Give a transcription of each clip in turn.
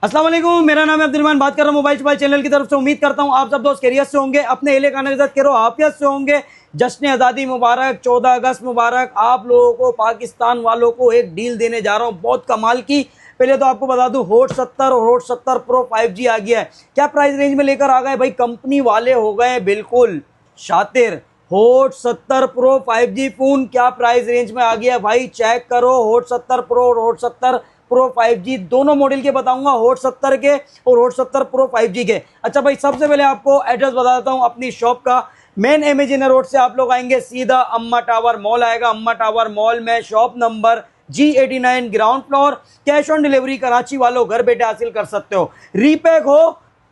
अस्सलाम वालेकुम, मेरा नाम है अब्दुलरहमान, बात कर रहा हूँ मोबाइल चैनल की तरफ से। उम्मीद करता हूँ आप सब दोस्त खैरियत से होंगे, अपने एहले खाना के साथ खैर आफियत से होंगे। जश्न आज़ादी मुबारक, 14 अगस्त मुबारक। आप लोगों को, पाकिस्तान वालों को एक डील देने जा रहा हूँ बहुत कमाल की। पहले तो आपको बता दूं, होट 70 और होट 70 प्रो 5G आ गया है। क्या प्राइस रेंज में लेकर आ गए भाई, कंपनी वाले हो गए बिल्कुल शातिर। होट 70 प्रो 5G फोन क्या प्राइस रेंज में आ गया भाई, चेक करो। होट 70 प्रो और होट 70 प्रो 5G दोनों मॉडल के बताऊंगा, होट 70 के और होट 70 प्रो 5G के। अच्छा भाई, सबसे पहले आपको एड्रेस बता देता हूं अपनी शॉप का। मेन एमेजिना रोड से आप लोग आएंगे, सीधा अम्मा टावर मॉल आएगा। अम्मा टावर मॉल में shop number G89 ground floor. Cash on delivery Karachi वालों घर बैठे हासिल कर सकते हो। रीपैक हो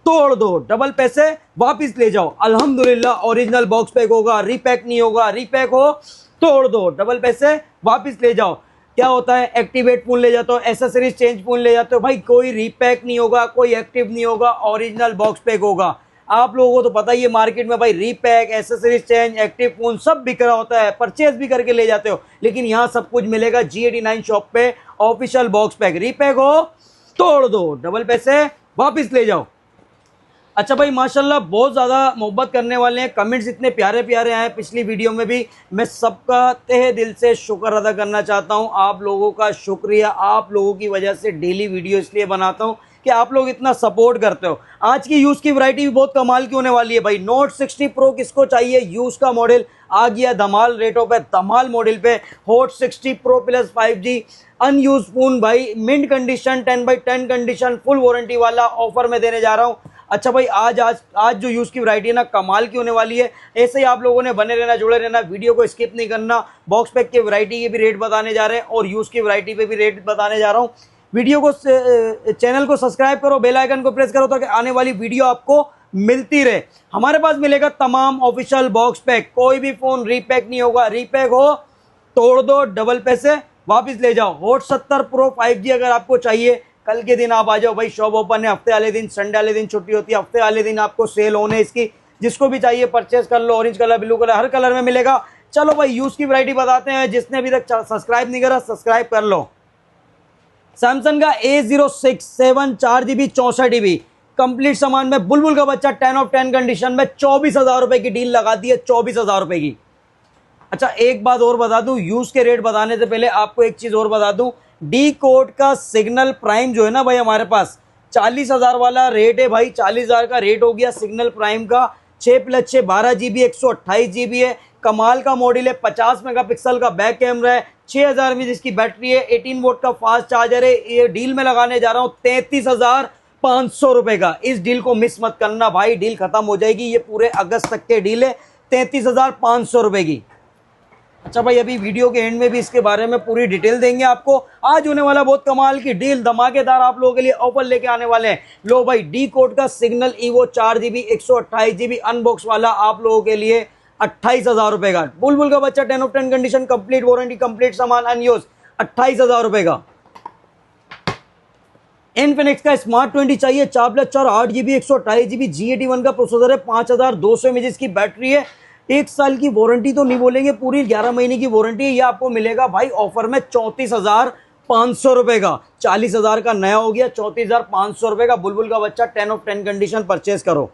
तोड़ दो, डबल पैसे वापस ले जाओ। अल्हम्दुलिल्लाह ओरिजिनल बॉक्स पैक होगा, रीपैक नहीं होगा। रीपैक हो तोड़ दो, डबल पैसे वापस ले जाओ। क्या होता है, एक्टिवेट फोन ले जाते हो, एसेसरीज चेंज फोन ले जाते हो भाई, कोई रीपैक नहीं होगा, कोई एक्टिव नहीं होगा, ओरिजिनल बॉक्स पैक होगा। आप लोगों को तो पता ही है मार्केट में भाई repack, accessories change, active phone सब बिक रहा होता है, परचेज भी करके ले जाते हो, लेकिन यहाँ सब कुछ मिलेगा G89 शॉप पे। ऑफिशियल बॉक्स पैक, रीपैक हो तोड़ दो, डबल पैसे वापस ले जाओ। अच्छा भाई, माशाल्लाह बहुत ज़्यादा मोहब्बत करने वाले हैं, कमेंट्स इतने प्यारे प्यारे आए पिछली वीडियो में भी। मैं सबका तहे दिल से शुक्र अदा करना चाहता हूं, आप लोगों का शुक्रिया। आप लोगों की वजह से डेली वीडियो इसलिए बनाता हूं कि आप लोग इतना सपोर्ट करते हो। आज की यूज़ की वैरायटी भी बहुत कमाल की होने वाली है भाई। नोट 60 प्रो किसको चाहिए, यूज़ का मॉडल आ गया धमाल रेटों पे, धमाल मॉडल पे। Hot 60 Pro Plus 5G unused phone भाई, mint condition, 10/10 condition, full warranty वाला ऑफर में देने जा रहा हूँ। अच्छा भाई, आज जो यूज़ की वैरायटी है ना, कमाल की होने वाली है। ऐसे ही आप लोगों ने बने रहना, जुड़े रहना, वीडियो को स्किप नहीं करना। बॉक्स पैक की वैरायटी के भी रेट बताने जा रहे हैं और यूज़ की वैरायटी पे भी रेट बताने जा रहा हूँ। वीडियो को, चैनल को सब्सक्राइब करो, बेल आइकन को प्रेस करो ताकि आने वाली वीडियो आपको मिलती रहे। हमारे पास मिलेगा तमाम ऑफिशियल बॉक्स पैक, कोई भी फ़ोन रीपैक नहीं होगा। रीपैक हो तोड़ दो, डबल पैसे वापस ले जाओ। होट 70 प्रो 5G अगर आपको चाहिए, कल के दिन आप आ जाओ भाई, शॉप ओपन है। हफ्ते वाले दिन, संडे वाले दिन छुट्टी होती है, हफ्ते वाले दिन आपको सेल होने इसकी। जिसको भी चाहिए परचेस कर लो, ऑरेंज कलर, ब्लू कलर, हर कलर में मिलेगा। चलो भाई, यूज़ की वैरायटी बताते हैं। जिसने अभी तक सब्सक्राइब नहीं करा, सब्सक्राइब कर लो। सैमसंग का A06 7 4GB 64GB कंप्लीट सामान में बुलबुल का बच्चा 10 ऑफ 10 कंडीशन में 24,000 रुपए की डील लगा दी है, 24,000 रुपए की। अच्छा, एक बात और बता दूं, यूज के रेट बताने से पहले आपको एक चीज और बता दूं। डी कोड का सिग्नल प्राइम जो है ना भाई, हमारे पास 40,000 वाला रेट है भाई। 40,000 का रेट हो गया सिग्नल प्राइम का। 6+6 12GB 128GB है। कमाल का मॉडल है, 50 मेगापिक्सल का बैक कैमरा है, 6000 mAh इसकी बैटरी है, 18 वोल्ट का फास्ट चार्जर है। ये डील में लगाने जा रहा हूँ 33,500 रुपए का। इस डील को मिस मत करना भाई, डील खत्म हो जाएगी। ये पूरे अगस्त तक के डील है, 33,500 रुपए की। अच्छा भाई, अभी वीडियो के एंड में भी इसके बारे में पूरी डिटेल देंगे आपको। आज होने वाला बहुत कमाल की डील, धमाकेदार आप लोगों के लिए ऑफर लेके आने वाले हैं। लो भाई, डी कोड का signal evo 4GB 128GB unbox वाला आप लोगों के लिए 28,000 रुपए का। बुलबुल का बच्चा 10 of 10 condition, complete warranty, complete सामान, अनयूज, 28,000 रुपए का। इनफिनिक्स का स्मार्ट 20 चाहिए, 4+4 8GB 128GB G81 का प्रोसेसर है, 5200 mAh की बैटरी है। 1 साल की वारंटी तो नहीं बोलेंगे, पूरी 11 महीने की वारंटी है। ये आपको मिलेगा भाई ऑफर में 34,500 रुपए का। 40,000 का नया हो गया, 34,500 रुपए का बुलबुल का बच्चा 10 ऑफ 10 कंडीशन परचेज करो।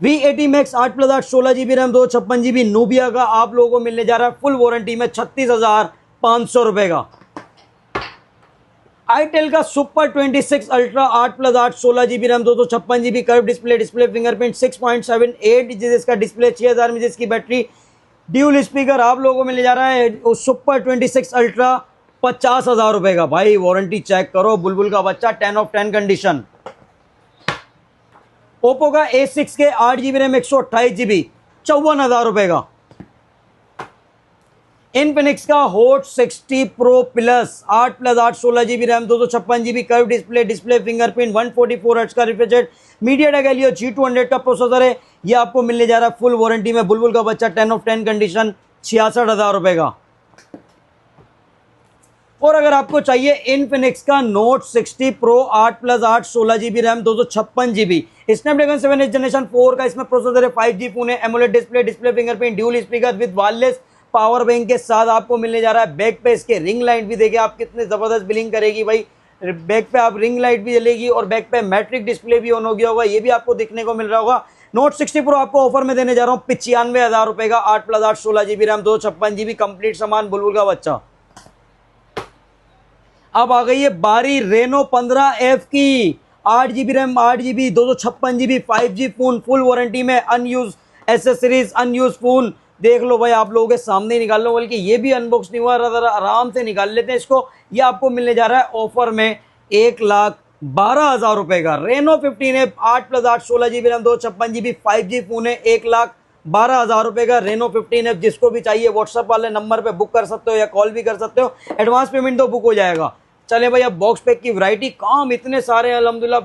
V80 Max 8+8 16GB RAM 256GB Nubia का आप लोगों को मिलने जा रहा है फुल वारंटी में 36,500 रुपए का। आईटेल का super 26 ultra 8+8 16GB RAM 256GB curve display, display fingerprint, 6.78 inch इसका डिस्प्ले, 6000 mAh की बैटरी, ड्यूल स्पीकर आप लोगों को मिलने जा रहा है सुपर 26 अल्ट्रा 50,000 रुपए का। भाई वारंटी चेक करो, बुलबुल का बच्चा 10 ऑफ 10 कंडीशन। ओप्पो का A6 के 8GB रैम 128GB 54,000 रुपए का। इनफिनिक्स का Hot 60 Pro Plus 8+8 16GB RAM 256GB curve display, display fingerprint, 144 hertz का refresh rate, MediaTek Helio G200 का प्रोसेसर है। ये आपको मिलने जा रहा है फुल वारंटी में, बुलबुल का बच्चा 10 ऑफ 10 कंडीशन 66,000 रुपए का। और अगर आपको चाहिए इनफिनिक्स का note 60 pro 8+8 16GB RAM 256GB Snapdragon 7 generation 4 का इसमें प्रोसेसर है, 5G फोन है, AMOLED display, display fingerprint, dual speaker with wireless power bank के साथ आपको मिलने जा रहा है। बैक पे इसके रिंग लाइट भी देखिए आप, कितने जबरदस्त बिलिंग करेगी भाई। बैक पे आप रिंग लाइट भी जलेगी और बैक पे मैट्रिक डिस्प्ले भी ऑन हो गया होगा, ये भी आपको दिखने को मिल रहा होगा। नोट 60 प्रो आपको ऑफर में देने जा रहा हूँ 95,000 रुपए का, 8+8 16GB रैम 256GB कंप्लीट सामान, बुलबुल का बच्चा। अब आ गई है बारी रेनो 15F की, 8GB RAM 8GB 256GB 5G phone, full warranty में, अनयूज एसेसरीज, अनयूज फोन। देख लो भाई, आप लोगों के सामने ही निकाल लो, बल्कि ये भी अनबॉक्स नहीं हुआ, आराम से निकाल लेते हैं इसको। ये आपको मिलने जा रहा है ऑफर में 1,12,000 रुपए का। Reno 15F 8+8 16GB RAM 256GB 5G phone है, 1,12,000 रुपए का रेनो 15F। जिसको भी चाहिए व्हाट्सएप वाले नंबर पे बुक कर सकते हो या कॉल भी कर सकते हो, एडवांस पेमेंट तो बुक हो जाएगा। चले भाई, अब बॉक्स पैक की वैरायटी काम इतने सारे अल्हम्दुलिल्लाह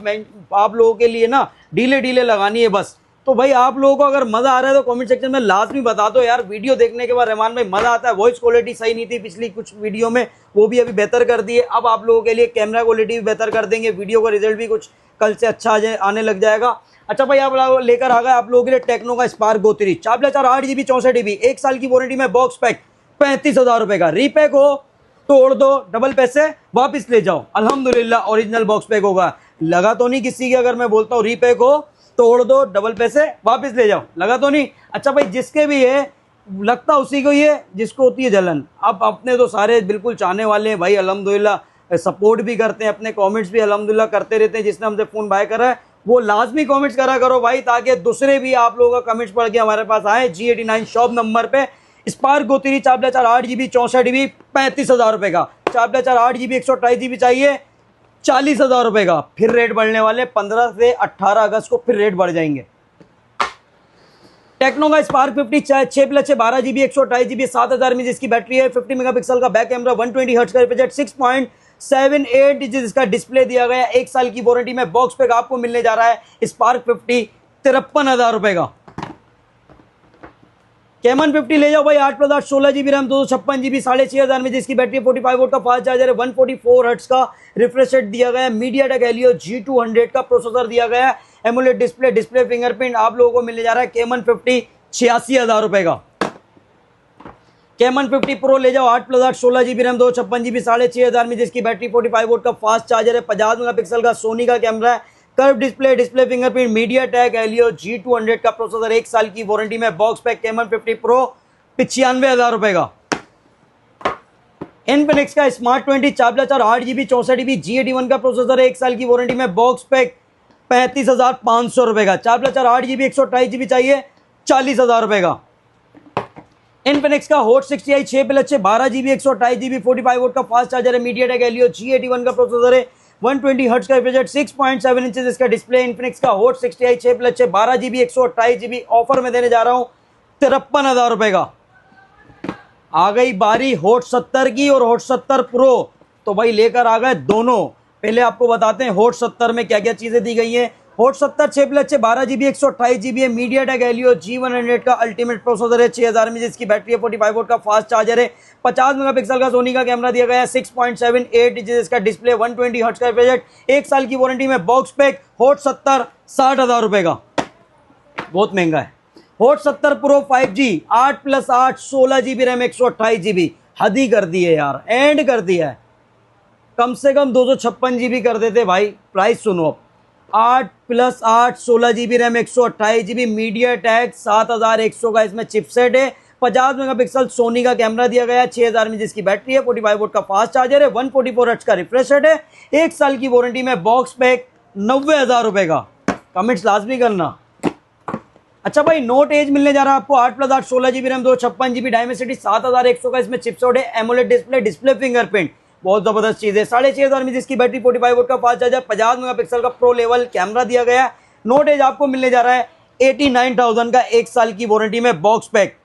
आप लोगों के लिए ना डीले डीले लगानी है बस। तो भाई आप लोगों को अगर मजा आ रहा है तो कमेंट सेक्शन में लाजमी बता दो यार। वीडियो देखने के बाद रहमान भाई मजा आता है। वॉइस क्वालिटी सही नहीं थी पिछली कुछ वीडियो में, वो भी अभी बेहतर कर दी है। अब आप लोगों के लिए कैमरा क्वालिटी भी बेहतर कर देंगे, वीडियो का रिजल्ट भी कुछ कल से अच्छा आने लग जाएगा। अच्छा भाई, आप लेकर आ गए आप लोगों के लिए टेक्नो का स्पार्क गो 3 4+4 8GB 64GB 1 साल की वारंटी में, बॉक्स पैक 35,000 रुपए का। रीपैक हो तोड़ दो, डबल पैसे वापस ले जाओ, अल्हम्दुलिल्लाह ओरिजिनल बॉक्स पैक होगा। लगा तो नहीं किसी की अगर मैं बोलता हूँ रीपैक हो तोड़ दो, डबल पैसे वापस ले जाओ, लगा तो नहीं? अच्छा भाई, जिसके भी है लगता उसी को ये जिसको होती है जलन। अब अपने तो सारे बिल्कुल चाहने वाले हैं भाई, अल्हम्दुलिल्लाह सपोर्ट भी करते हैं, अपने कमेंट्स भी अल्हम्दुलिल्लाह करते रहते हैं। जिसने हमसे फ़ोन बाय करा है वो लाजमी कमेंट्स करा करो भाई, ताकि दूसरे भी आप लोगों का कमेंट्स पढ़ के हमारे पास आए। G89 शॉप नंबर पे स्पार्क गो 3 4+4 8GB 64GB 35,000 रुपए का। 4+4 8GB 128GB चाहिए 40,000 रुपए का। फिर रेट बढ़ने वाले 15 से 18 अगस्त को, फिर रेट बढ़ जाएंगे। टेक्नो का स्पार्क 50 6+6 12GB 128GB 7,000 में जिसकी बैटरी है, 50 मेगापिक्सल का बैक कैमरा, 120 हर्ट्ज का रिफ्रेश रेट, 6.78 इंच इसका डिस्प्ले दिया गया, 1 साल की वारंटी में। बॉक्स पैक आपको मिलने जा रहा है स्पार्क 50 53,000 रुपए का। कैमन 50 ले जाओ भाई, 8+8 16GB रैम 256GB 6,500 में जिसकी बैटरी 45 वोल्ट का फास्ट चार्जर है, 144 हर्ट्ज का रिफ्रेश रेट दिया गया है, मीडियाटेक हेलियो G200 का प्रोसेसर दिया गया है, एमोलेड डिस्प्ले फिंगरप्रिंट आप लोगों को मिलने जा रहा है। कैमन 50 86,000 रुपए का। कैमन 50 प्रो ले जाओ, 8+8 16GB रैम 256GB 6,500 में जिसकी बैटरी 45 वोल्ट का फास्ट चार्जर है, 50 मेगापिक्सल का सोनी का कैमरा है, curve display fingerprint, MediaTek Helio G200 का प्रोसेसर, 1 साल की वारंटी में। बॉक्स पैक कैमन 50 प्रो 95,000 रुपए का। इनफिनिक्स का स्मार्ट 20 4+4 8GB 64GB G81 का प्रोसेसर है, 1 साल की वारंटी में। बॉक्स पैक 35,500 रुपए का। 4+4 8GB 128GB चाहिए 40,000 रुपए का। इनफिनिक्स का hot 60i 6+6 12GB 128GB 45 volt का फास्ट चार्जर है, मीडियाटेक हेलियो G81 का प्रोसेसर है, 120 हर्ट्ज का रिफ्रेश रेट, 6.7 इंचेस इसका डिस्प्ले। इनफिनिक्स का hot 60i 6+6 12GB 128GB offer में देने जा रहा हूं 53,000 रुपए का। आ गई बारी हॉट 70 की और हॉट 70 प्रो, तो भाई लेकर आ गए दोनों। पहले आपको बताते हैं हॉट 70 में क्या क्या चीजें दी गई हैं। हॉट 70 6+6 12GB 128GB है, मीडियाटेक हेलियो G100 का अल्टीमेट प्रोसेसर है, 6,000 में जिसकी बैटरी है, 45 वोल्ट का फास्ट चार्जर है, 50 मेगापिक्सल का सोनी का कैमरा दिया गया है, 6.78 इंच इसका डिस्प्ले, 120 हर्ट्ज का रिफ्रेश रेट, 1 साल की वारंटी में। बॉक्स पैक हॉट 70 60,000 रुपए का, बहुत महंगा है। Hot 70 pro 5G 8+8 16GB RAM 128GB, हद ही कर दी है यार, एंड कर दिया है। कम से कम 256GB कर देते भाई। प्राइस सुनो, 8+8 16GB रैम 128GB, मीडियाटेक 7100 का इसमें चिपसेट है, 50 मेगापिक्सल सोनी का कैमरा दिया गया है, 6,000 में जिसकी बैटरी है, 45 वोल्ट का फास्ट चार्जर है, 144 हर्ट्ज का रिफ्रेश रेट है, 1 साल की वारंटी में। बॉक्स पैक 90,000 रुपए का। कमेंट्स लाजमी करना। अच्छा भाई, नोट एज मिलने जा रहा है आपको 8+8 16GB रैम 256GB डायमेंसिटी 7100 का इसमें चिपसेट है, एमोलेड डिस्प्ले फिंगरप्रिंट, बहुत जबरदस्त चीज है, 6,500 में जिसकी बैटरी, 45 वोल्ट का फास्ट चार्जर, 50 मेगापिक्सल का प्रो लेवल कैमरा दिया गया है। नोट एज आपको मिलने जा रहा है 89,000 का, 1 साल की वारंटी में। Box pack.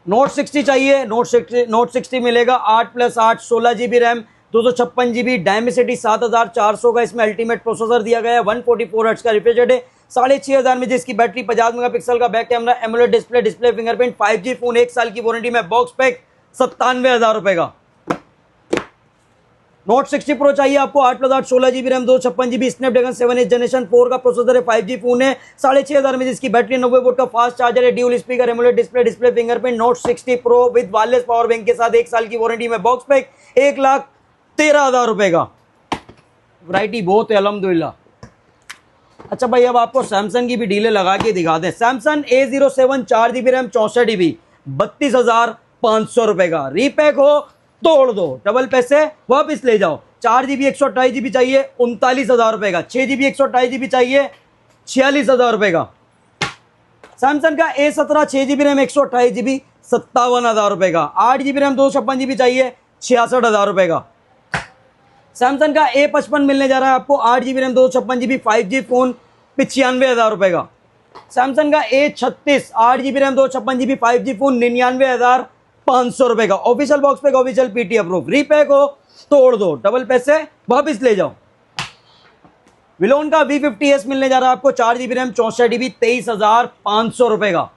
नोट 60 चाहिए, नोट 60 मिलेगा, 8+8 16GB रैम 256GB डायमेंसिटी 7400 का इसमें अल्टीमेट प्रोसेसर दिया गया है, 144 हर्ट्ज का रिफ्रेश रेट है, 6,500 में जिसकी बैटरी, 50 मेगापिक्सल का back camera, AMOLED display fingerprint, 5G phone, 1 साल की वारंटी में। बॉक्स पैक 97,000 रुपए का। नोट 60 प्रो चाहिए आपको, 8+8 16GB RAM 256GB Snapdragon 7 generation 4 का प्रोसेसर है, 5G फोन है, 6,500 में जिसकी बैटरी, 90 वोल्ट का फास्ट चार्जर है, dual speaker, AMOLED display fingerprint. Note 60 pro with wireless power bank के साथ, 1 साल की वारंटी में। बॉक्स पैक 13,000 रुपए का। वैरायटी बहुत है अल्हम्दुलिल्लाह। अच्छा भाई, अब आपको सैमसंग की भी डीले लगा के दिखा दें। Samsung A07 4GB RAM 64GB 32,500 रुपए का। रीपैक हो तोड़ दो, डबल पैसे वापस ले जाओ। 4GB 128GB चाहिए 39,000 रुपए का। 6GB 128GB चाहिए 46,000 रुपए का। सैमसंग का A17 6GB रैम 128GB 57,000 रुपए का। 8GB रैम 256GB चाहिए 66,000 रुपए का। सैमसंग का A55 मिलने जा रहा है आपको 8GB RAM 256GB 5G phone 95,000 रुपए का। सैमसंग का A36 8GB RAM 256GB 5G phone 99,500 रुपए का। ऑफिशियल बॉक्स पे ऑफिशियल पीटी अप्रूव। रीपैक हो तोड़ दो, डबल पैसे वापिस ले जाओ। विलोन का V50S मिलने जा रहा है आपको 4GB रैम 64GB 23,500 रुपए का।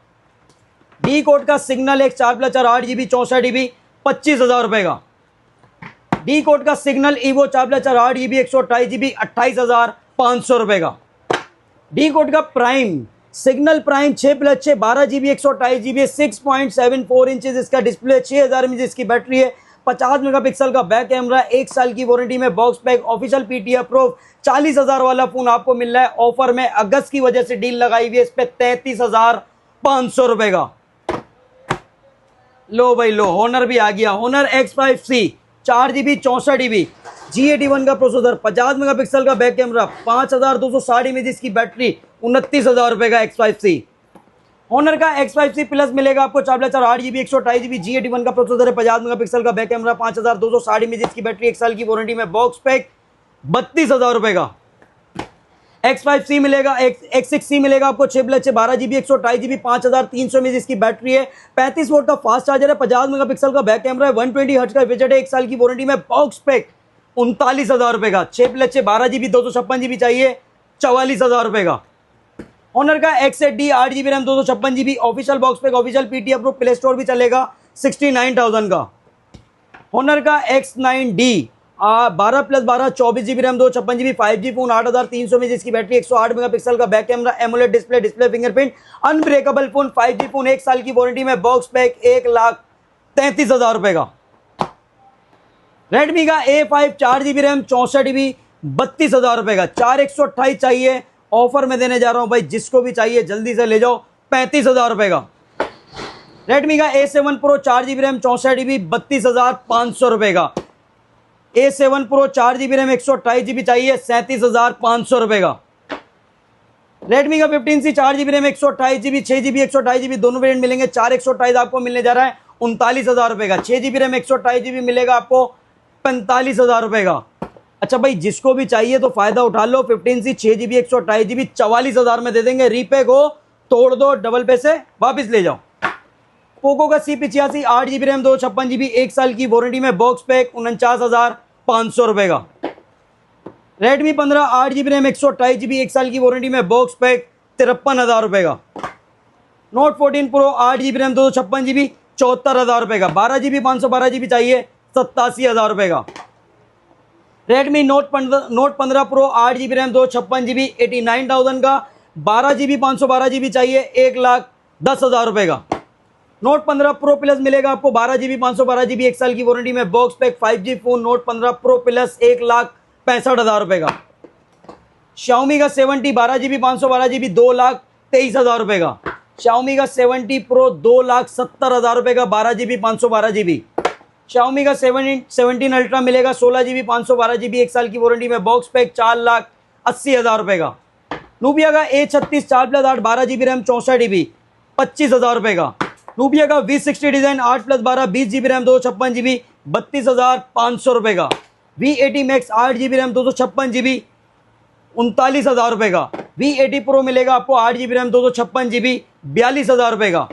डी कोड का सिग्नल एक 4+4 8GB 64GB 25,000 रुपए का। डी कोड का सिग्नल ईवो 4+4 8GB 128GB 28,500 रुपए का। डी कोड का prime signal prime 6+6 12GB 128GB 6.74 inches इसका डिस्प्ले, 6000 mAh इसकी बैटरी है, 50 मेगापिक्सल का बैक कैमरा, 1 साल की वारंटी में box pack, official PT approve. 40,000 वाला फोन आपको मिल रहा है ऑफर में, अगस्त की वजह से डील लगाई हुई है इस पे 33,500 रुपए का। लो भाई लो, होनर भी आ गया। Honour X5C 4GB 64GB G81 का प्रोसेसर, 50 मेगापिक्सल का बैक कैमरा, 5260 mAh इसकी बैटरी, 29,000 रुपए का X5C। होनर का X5C प्लस मिलेगा आपको 4+4 8GB 128GB G81 का प्रोसेसर है, 50 मेगापिक्सल का बैक कैमरा, 5260 mAh इसकी बैटरी, 1 साल की वारंटी में बॉक्स पैक, 32,000 रुपए का। X5C मिलेगा, X6C मिलेगा आपको 6+6 12GB 128GB 5300 mAh इसकी बैटरी है, 35 वोल्ट का फास्ट चार्जर है, 50 मेगापिक्सल का बैक कैमरा है, 120 हर्ट्ज का रिफ्रेश रेट है, 1 साल की वारंटी में बॉक्स पैक, 39,000 रुपए का। 6+6 12GB 256GB चाहिए 44,000 रुपए का। ऑनर का X8D 8GB RAM 256GB official box pack, official PT approve, play store भी चलेगा, 69,000 का। ऑनर का X9D 12+12 24GB RAM 256GB 5G phone, 8,300 mAh इसकी बैटरी, 108 मेगापिक्सल का back camera, AMOLED display, display fingerprint, unbreakable phone, 5G phone, 1 साल की warranty में box pack, 1,33,000 रुपए का। रेडमी का A5 4GB रैम 64GB 32,000 रुपए का। 4128 चाहिए, ऑफर में देने जा रहा हूं भाई, जिसको भी चाहिए जल्दी से ले जाओ, 35,000 रुपए का। रेडमी का A7 Pro 4GB RAM 64GB 32,500 रुपए का। A7 Pro 4GB RAM 128GB चाहिए, 37,500 रुपए का। रेडमी का 15C 4GB RAM 128GB 6GB 128GB दोनों वेरिएंट मिलेंगे, 4128 आपको मिलने जा रहा है 39,000 रुपए का। 6GB रैम 128GB मिलेगा आपको 45,000 रुपए का। अच्छा भाई, जिसको भी चाहिए तो फायदा उठा लो, 15C 6GB 128GB 44,000 में दे देंगे। रीपैक हो तोड़ दो, डबल पैसे वापिस ले जाओ। पोको का C85 8GB रैम 256GB 1 साल की वारंटी में बॉक्स पैक, 49,500 रुपए का। रेडमी 15 8GB रैम 128GB 1 साल की वारंटी में बॉक्स पैक, 53,000 रुपए का। Note 14 Pro 8GB RAM 256GB 74,000 रुपए का। 12GB 512GB चाहिए, 87,000 रुपए का। Redmi note 15 Pro 8GB RAM 256GB 89,000 का। 12GB 512GB चाहिए, 1,10,000 रुपए का। नोट 15 Pro प्लस मिलेगा आपको 12GB 512GB 1 साल की वारंटी में box pack, 5G phone, note 15 Pro plus 1,65,000 रुपए का। Xiaomi का 70 12GB 512GB 2,23,000 रुपए का। Xiaomi का 70 Pro 2,70,000 रुपए का, 12GB 512GB। Xiaomi का 17 अल्ट्रा मिलेगा 16GB 512GB 1 साल की वारंटी में बॉक्स पैक, 4,80,000 रुपए का। नूबिया का A36 4+8 12GB रैम 64GB 25,000 रुपए का। नूबिया का V60 design 8+12 20GB RAM 256GB 32,500 रुपए का। V80 max 8GB RAM 256GB 39,000 रुपए का। V80 Pro मिलेगा आपको 8GB रैम 256GB 42,000 रुपए का।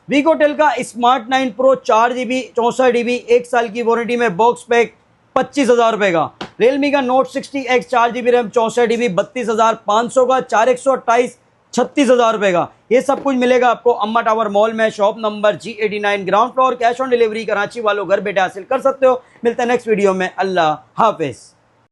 वीगोटेल का स्मार्ट 9 Pro 4GB 64GB 1 साल की वारंटी में बॉक्स पैक, 25,000 रुपए का। रियलमी का note 60X 4GB RAM 64GB 32,500 का। 4128 36,000 रुपए का। ये सब कुछ मिलेगा आपको अम्मा टावर मॉल में, shop number G89 ground floor. Cash on delivery Karachi वालों घर बैठे हासिल कर सकते हो। मिलते हैं नेक्स्ट वीडियो में। अल्लाह हाफिज।